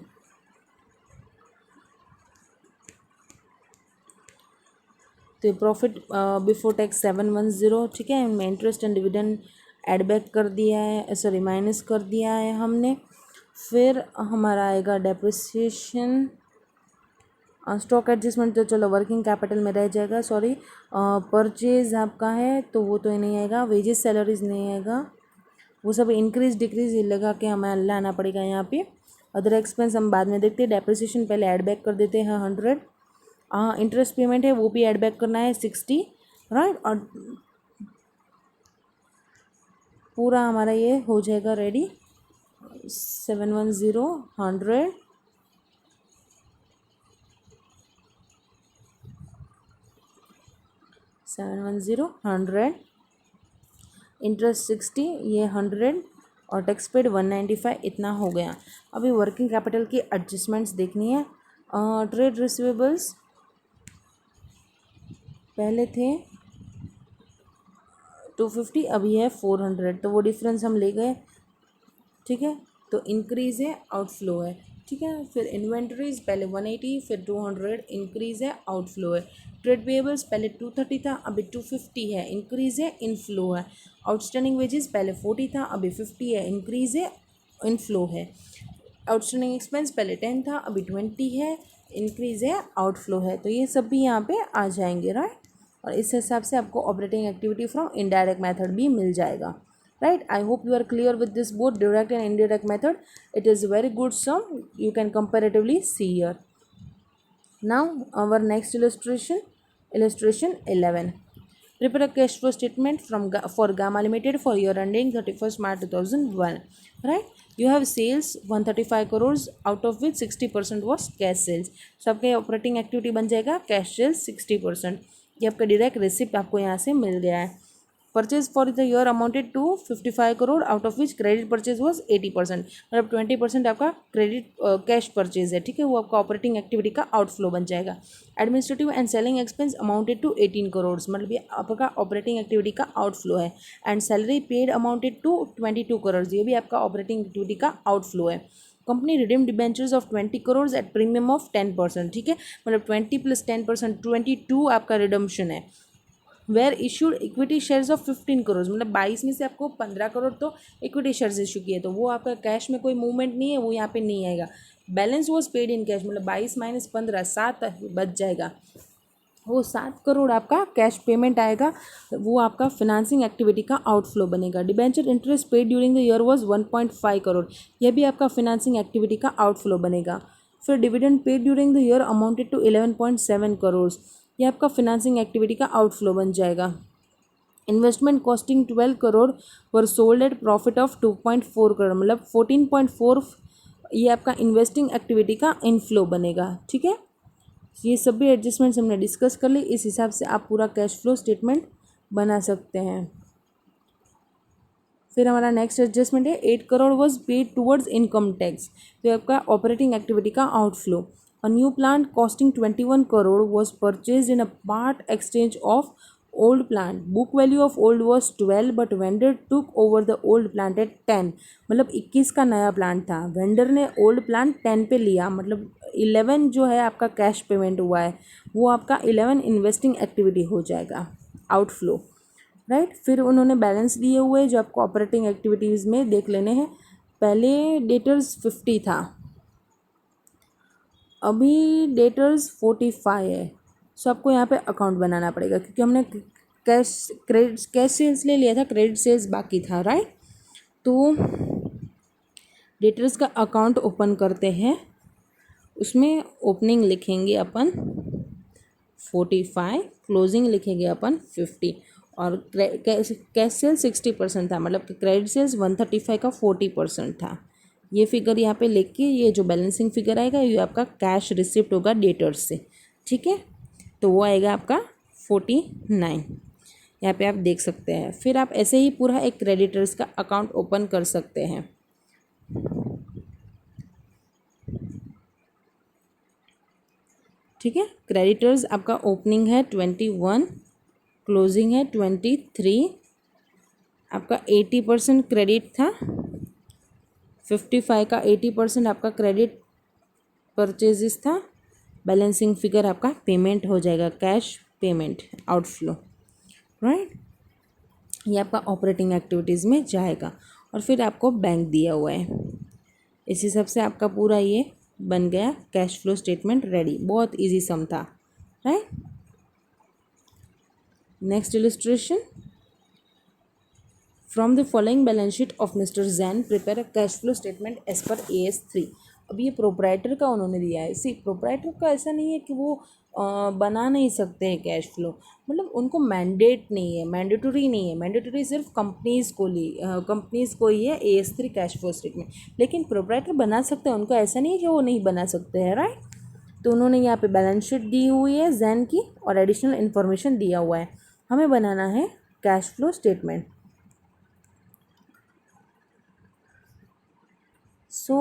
तो प्रॉफिट बिफोर टैक्स 710, ठीक है। इनमें interest and dividend add back कर दिया है, सॉरी माइनस कर दिया है हमने। फिर हमारा आएगा डेप्रिसिएशन, स्टॉक एडजस्टमेंट तो चलो वर्किंग कैपिटल में रह जाएगा, सॉरी। परचेज आपका है तो वो तो नहीं आएगा, वेजेस सैलरीज नहीं आएगा, वो सब इंक्रीज डिक्रीज लगा के हमें लाना पड़ेगा यहाँ पे। अदर एक्सपेंस हम बाद में देखते हैं। डेप्रिसिएशन पहले ऐड बैक कर देते हैं 100। इंटरेस्ट पेमेंट है वो भी ऐड बैक करना है 60, राइट। और पूरा हमारा ये हो जाएगा रेडी। 710 100 710 100, इंटरेस्ट 60, ये 100 और टैक्स पेड 195, इतना हो गया। अभी वर्किंग कैपिटल की एडजस्टमेंट्स देखनी है। ट्रेड रिसीवेबल्स पहले थे 250, अभी है 400, तो वो डिफरेंस हम ले गए, ठीक है। तो इंक्रीज़ है, आउटफ्लो है, ठीक है। फिर इन्वेंट्रीज पहले 180, फिर 200, इंक्रीज़ है, आउटफ्लो है। ट्रेड पेएबल्स पहले 230 था, अभी 250 है, इंक्रीज़ है, इनफ्लो है। आउटस्टैंडिंग वेजेस पहले 40 था, अभी 50 है, इंक्रीज़ है, इनफ्लो है। आउटस्टैंडिंग एक्सपेंस पहले 10 था, अभी 20 है, इंक्रीज़ है, आउटफ्लो है। तो ये सब भी यहाँ पे आ जाएंगे, राइट। और इस हिसाब से आपको operating activity from indirect method भी मिल जाएगा, right. I hope you are clear with this both direct and indirect method. It is a very good sum, you can comparatively see here. Now our next illustration 11. Prepare a cash flow statement for Gamma Limited for year ending 31st March 2001, right. You have sales 135 crores, out of which 60% was cash sales. So आपके operating activity बन जाएगा cash sales 60%। ये आपका direct receipt आपको यहाँ से मिल गया है। Purchase for the year amounted to 55 crore, out of which credit purchase was 80%, मतलब 20% आपका क्रेडिट कैश परचेज है, ठीक है। वो आपका ऑपरेटिंग एक्टिविटी का आउटफ्लो बन जाएगा। Administrative and selling expense amounted to 18 crore, मतलब ये आपका ऑपरेटिंग एक्टिविटी का आउटफ्लो है। And salary paid amounted to 22 crore, ये भी आपका ऑपरेटिंग एक्टिविटी का आउटफ्लो है। Company redeem debentures of 20 crore at premium of 10%, ठीक है। मतलब 20 + 10% 22 आपका रिडम्पशन है। Where issued equity shares of 15 crore, मतलब 22 में से आपको 15 करोड़ तो इक्विटी शेयर्स इशू किए, तो वो आपका कैश में कोई मूवमेंट नहीं है, वो यहाँ पे नहीं आएगा। Balance was paid in cash, मतलब 22 - 15 7 बच जाएगा, वो 7 करोड़ आपका कैश पेमेंट आएगा, वो आपका फिनेंसिंग एक्टिविटी का आउटफ्लो बनेगा। Debenture interest paid during the year was 1.5 crore, यह भी आपका फिनेंसिंग एक्टिविटी का आउटफ्लो बनेगा। फिर dividend paid during the year amounted to 11.7 crore, ये आपका फिनेंसिंग एक्टिविटी का आउटफ्लो बन जाएगा। Investment costing 12 crore were sold at profit of 2.4 crore, मतलब 14.4 ये आपका इन्वेस्टिंग एक्टिविटी का इनफ्लो बनेगा, ठीक है। ये सभी एडजस्टमेंट्स हमने डिस्कस कर ली, इस हिसाब से आप पूरा कैश फ्लो स्टेटमेंट बना सकते हैं। फिर हमारा नेक्स्ट एडजस्टमेंट है 8 crore was paid towards income tax, तो आपका ऑपरेटिंग एक्टिविटी का outflow. A new plant costing 21 crore was purchased in a part exchange of old plant. Book value of old was 12, but vendor took over the old plant at 10. मतलब 21 का नया plant था, vendor ने old plant 10 पे लिया, मतलब 11 जो है आपका कैश पेमेंट हुआ है, वो आपका 11 इन्वेस्टिंग एक्टिविटी हो जाएगा, आउटफ्लो, राइट। फिर उन्होंने बैलेंस दिए हुए जो आपको ऑपरेटिंग एक्टिविटीज़ में देख लेने हैं। पहले डेटर्स 50 था, अभी डेटर्स 45 है। सो आपको यहाँ पे अकाउंट बनाना पड़ेगा क्योंकि हमने कैश सेल्स ले लिया था, क्रेडिट सेल्स बाकी था, राइट। तो डेटर्स का अकाउंट ओपन करते हैं, उसमें ओपनिंग लिखेंगे अपन 45, क्लोजिंग लिखेंगे अपन 50 और कैश सेल्स 60% था, मतलब कि क्रेडिट सेल्स 135 का 40% था। ये फिगर यहाँ पे लिख के ये जो बैलेंसिंग फिगर आएगा ये आपका कैश रिसिप्ट होगा डेटर्स से, ठीक है। तो वो आएगा आपका 49, यहाँ पे आप देख सकते हैं। फिर आप ऐसे ही पूरा एक क्रेडिटर्स का अकाउंट ओपन कर सकते हैं। ठीक है, क्रेडिटर्स आपका ओपनिंग है 21, क्लोजिंग है 23, आपका 80% क्रेडिट था, 55 का 80% आपका क्रेडिट परचेजेस था, बैलेंसिंग फिगर आपका पेमेंट हो जाएगा, कैश पेमेंट आउटफ्लो, राइट। ये आपका ऑपरेटिंग एक्टिविटीज़ में जाएगा और फिर आपको बैंक दिया हुआ है। इस हिसाब से आपका पूरा ये बन गया कैश फ्लो स्टेटमेंट रेडी। बहुत इजी सम था, right. Next illustration, from the following balance sheet of mister Jain prepare a cash flow statement as per AS3। अब ये प्रोपराइटर का उन्होंने दिया है। सी प्रोपराइटर का ऐसा नहीं है कि वो बना नहीं सकते हैं कैश फ्लो, मतलब उनको मैंडेट नहीं है, मैंडेटरी नहीं है, मैंडेटरी सिर्फ कंपनीज को ही है AS3 कैश फ्लो स्टेटमेंट। लेकिन प्रोपराइटर बना सकते हैं, उनको ऐसा नहीं है कि वो नहीं बना सकते हैं, राइट। तो उन्होंने यहाँ पे बैलेंस शीट दी हुई है जैन की और एडिशनल इन्फॉर्मेशन दिया हुआ है। हमें बनाना है कैश फ्लो स्टेटमेंट। सो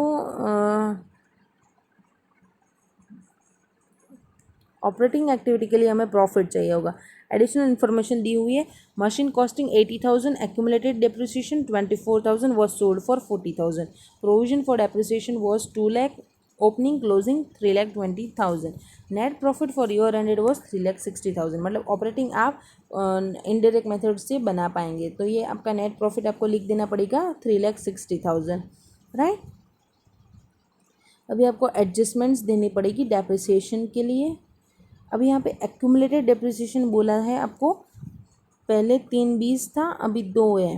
ऑपरेटिंग एक्टिविटी के लिए हमें प्रॉफिट चाहिए होगा। एडिशनल इन्फॉर्मेशन दी हुई है, machine costing 80,000, accumulated depreciation 24,000 was sold for 40,000, provision for depreciation was 2 lakh, opening closing 3,20,000, net profit for year ended was 3,60,000। मतलब ऑपरेटिंग आप इनडायरेक्ट मेथड से बना पाएंगे। तो ये आपका नेट प्रॉफिट आपको लिख देना पड़ेगा 3,60,000, राइट। अभी आपको एडजस्टमेंट्स देनी पड़ेगी डेप्रिसिएशन के लिए। अभी यहाँ पे एक्यूमुलेटेड डेप्रिसिएशन बोला है आपको, पहले 320 था, अभी 2 है।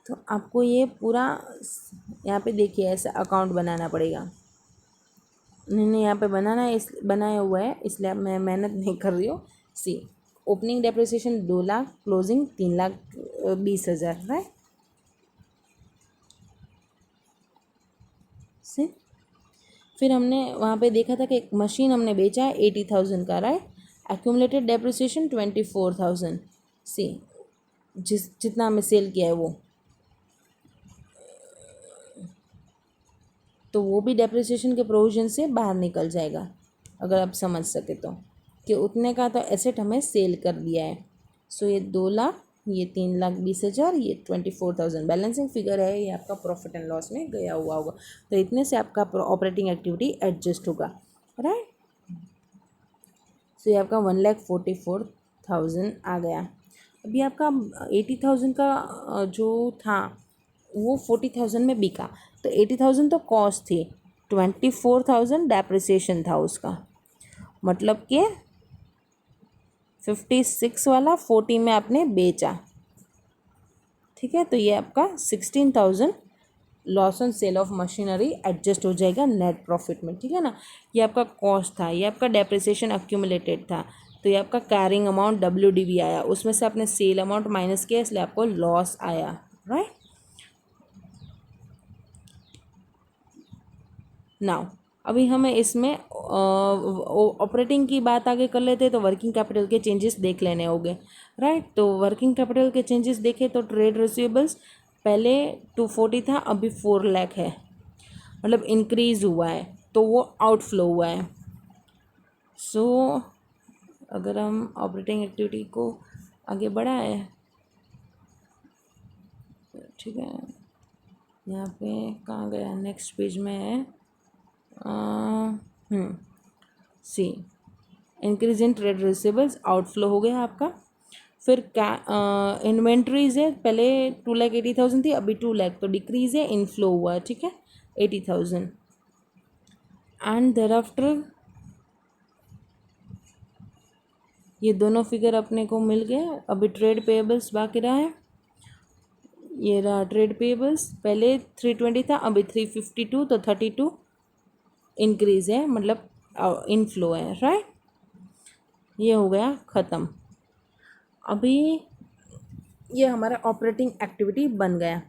तो आपको ये पूरा यहाँ पे देखिए ऐसा अकाउंट बनाना पड़ेगा। नहीं, यहाँ पे बनाना है, इस बनाया हुआ है, इसलिए मैं मेहनत नहीं कर रही हूँ। See opening depreciation 2 lakh, closing 3,20,000, right. See फिर हमने वहाँ पे देखा था कि एक मशीन हमने बेचा है 80,000 का, राइट। एक्यूमुलेटेड डेप्रिसिएशन 24,000, सी जितना हमें सेल किया है वो, तो वो भी डेप्रिसिएशन के प्रोविजन से बाहर निकल जाएगा, अगर आप समझ सके तो, कि उतने का तो एसेट हमें सेल कर दिया है। सो ये 2 लाख, ये 3,20,000, ये 24,000 बैलेंसिंग फिगर है, ये आपका प्रॉफिट एंड लॉस में गया हुआ होगा। तो इतने से आपका ऑपरेटिंग एक्टिविटी एडजस्ट होगा, राइट। सो ये आपका 1,44,000 आ गया। अभी आपका 80,000 का जो था वो 40,000 में बिका, तो 80,000 तो कॉस्ट थी, 24,000 डेप्रिसिएशन था उसका, मतलब कि 56 वाला 40 में आपने बेचा, ठीक है। तो ये आपका 16,000 loss on sale of machinery adjust हो जाएगा नेट प्रॉफिट में, ठीक है ना। ये आपका कॉस्ट था, ये आपका डेप्रिसिएशन एक्यूमुलेटेड था, तो ये आपका कैरिंग अमाउंट WDV आया, उसमें से आपने सेल अमाउंट माइनस किया, इसलिए आपको लॉस आया, राइट। नाउ अभी हमें इसमें ऑपरेटिंग की बात आगे कर लेते हैं, तो वर्किंग कैपिटल के चेंजेस देख लेने होंगे, राइट। तो वर्किंग कैपिटल के चेंजेस देखें तो ट्रेड रिसीवेबल्स पहले 240 था, अभी 4 लाख है, मतलब इंक्रीज हुआ है, तो वो आउटफ्लो हुआ है। सो अगर हम ऑपरेटिंग एक्टिविटी को आगे बढ़ाए, ठीक है, यहाँ पे कहाँ गया, नेक्स्ट पेज में है, see increase in trade receivables outflow हो गया आपका। फिर इन्वेंट्रीज है, पहले 2,80,000 थी, अभी 2 लाख, तो डिक्रीज है, इनफ्लो हुआ है, ठीक है, 80,000। एंड देयर आफ्टर ये दोनों फिगर अपने को मिल गए। अभी ट्रेड पेएबल्स बाकी रहा है, ये रहा ट्रेड पेएबल्स, पहले 320 था, अभी 352, तो 32 इंक्रीज है, मतलब इनफ्लो है, राइट। ये हो गया ख़त्म। अभी ये हमारा ऑपरेटिंग एक्टिविटी बन गया।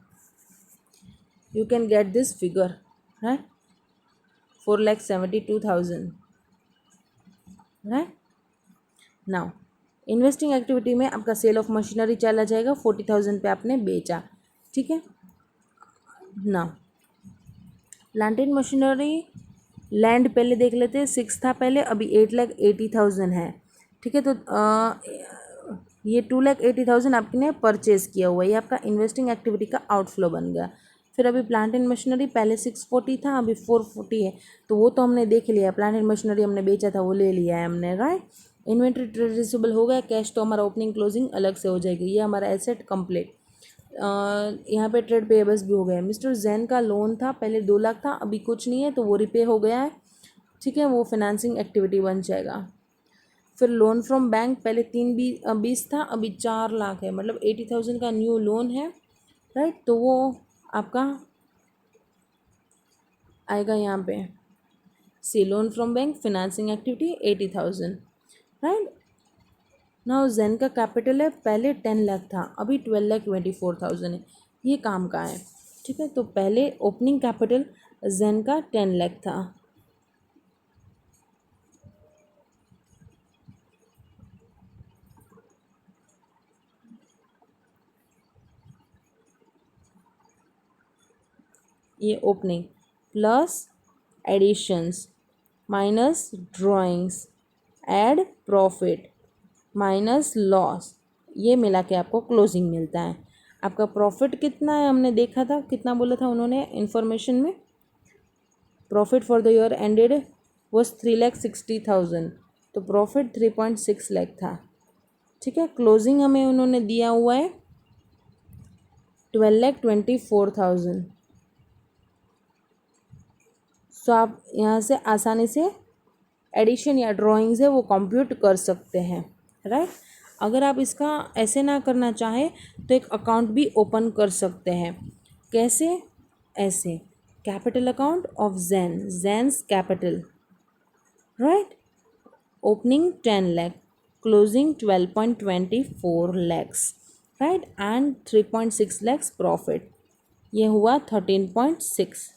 You can get this figure है 4,72,000, राइट। नाउ इन्वेस्टिंग एक्टिविटी में आपका सेल ऑफ मशीनरी चला जाएगा, 40,000 पे आपने बेचा, ठीक है। Now plant and machinery, land पहले देख लेते हैं, 6 था पहले, अभी 8,80,000 है, ठीक है। तो ये 2,80,000 आपने परचेज किया हुआ है, ये आपका इन्वेस्टिंग एक्टिविटी का आउटफ्लो बन गया। फिर अभी प्लांट एंड मशीनरी पहले 640 था, अभी 440 है, तो वो तो हमने देख लिया, प्लांट एंड मशीनरी हमने बेचा था, वो ले लिया है हमने, राइट। इन्वेंट्री ट्रेड रिसीवेबल हो गया, कैश तो हमारा ओपनिंग क्लोजिंग अलग से हो जाएगी, ये हमारा एसेट कंप्लीट। यहाँ पे ट्रेड पेएबल्स भी हो गए। मिस्टर जैन का लोन था, पहले 2 लाख था, अभी कुछ नहीं है, तो वो रिपे हो गया है, ठीक है, वो फिनेंसिंग एक्टिविटी बन जाएगा। फिर लोन फ्रॉम बैंक, पहले 320 था, अभी 4 लाख है, मतलब 80,000 का न्यू लोन है, राइट। तो वो आपका आएगा यहाँ पे, see loan from bank financing activity 80,000, right. Now Jain का कैपिटल है, पहले 10 लाख था, अभी 12,24,000 है, ये काम का है, ठीक है। तो पहले ओपनिंग कैपिटल जैन का 10 लाख था, ये opening plus additions minus drawings add profit minus loss, ये मिला के आपको क्लोजिंग मिलता है। आपका प्रॉफिट कितना है हमने देखा था, कितना बोला था उन्होंने इन्फॉर्मेशन में, profit for the year ended was 3,60,000, तो प्रॉफिट 3.6 लाख था, ठीक है। क्लोजिंग हमें उन्होंने दिया हुआ है 12,24,000। सो आप यहाँ से आसानी से एडिशन या ड्राइंग्स है वो कंप्यूट कर सकते हैं, राइट। अगर आप इसका ऐसे ना करना चाहें तो एक अकाउंट भी ओपन कर सकते हैं, कैसे, ऐसे capital account of Jains capital, right. Opening 10 lakh, closing 12.24 lakhs, right, and 3.6 lakhs profit, ये हुआ 13.6।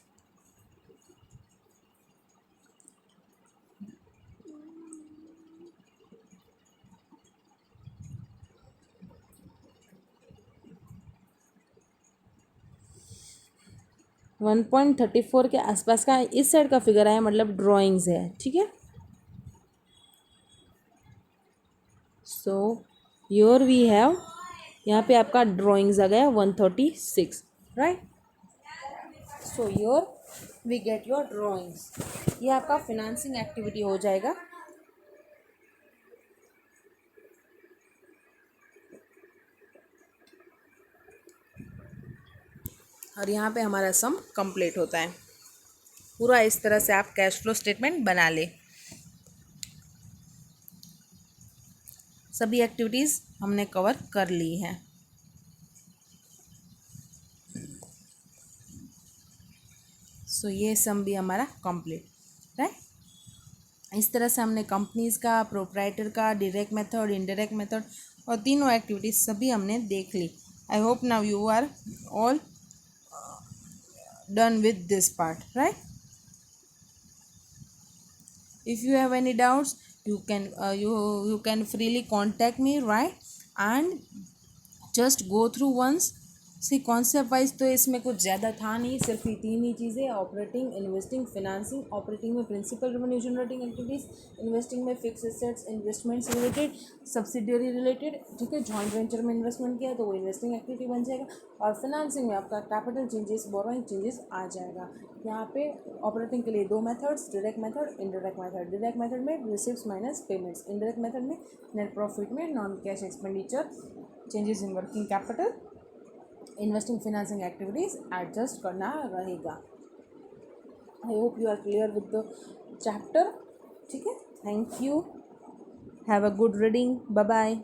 1.34 के आसपास का इस साइड का फिगर आया, मतलब ड्राइंग्स है, ठीक है। सो योर वी हैव, यहाँ पे आपका ड्राइंग्स आ गया 136, right. So your we get your drawings, ये आपका फिनेंसिंग एक्टिविटी हो जाएगा। और यहाँ पे हमारा सम कंप्लीट होता है पूरा। इस तरह से आप कैश फ्लो स्टेटमेंट बना ले। सभी एक्टिविटीज़ हमने कवर कर ली हैं। सो ये सम भी हमारा कंप्लीट, राइट। इस तरह से हमने कंपनीज़ का, प्रोप्राइटर का, डायरेक्ट मेथड, इनडायरेक्ट मेथड और तीनों एक्टिविटीज़ सभी हमने देख ली। I hope now you are all done with this part, right? If you have any doubts, you can you can freely contact me, right? And just go through once see concept wise तो इसमें कुछ ज़्यादा था नहीं, सिर्फ ये तीन ही चीज़ें, ऑपरेटिंग, इन्वेस्टिंग, फिनांसिंग। ऑपरेटिंग में principal revenue generating activities, investing में fix assets, investments related, subsidiary related, ठीक है, जॉइंट वेंचर में इन्वेस्टमेंट किया तो वो इन्वेस्टिंग एक्टिविटी बन जाएगा। और फिनांसिंग में आपका कैपिटल चेंजेस, बोरोइंग चेंजेस आ जाएगा। यहाँ पे ऑपरेटिंग के लिए दो methods, direct method, indirect method. Direct method में receipts minus payments, indirect method में नेट प्रॉफिट में non cash expenditure, changes in working capital, investing, financing activities adjust करना रहेगा। I hope you are clear with the chapter. ठीक है, thank you, have a good reading, bye bye.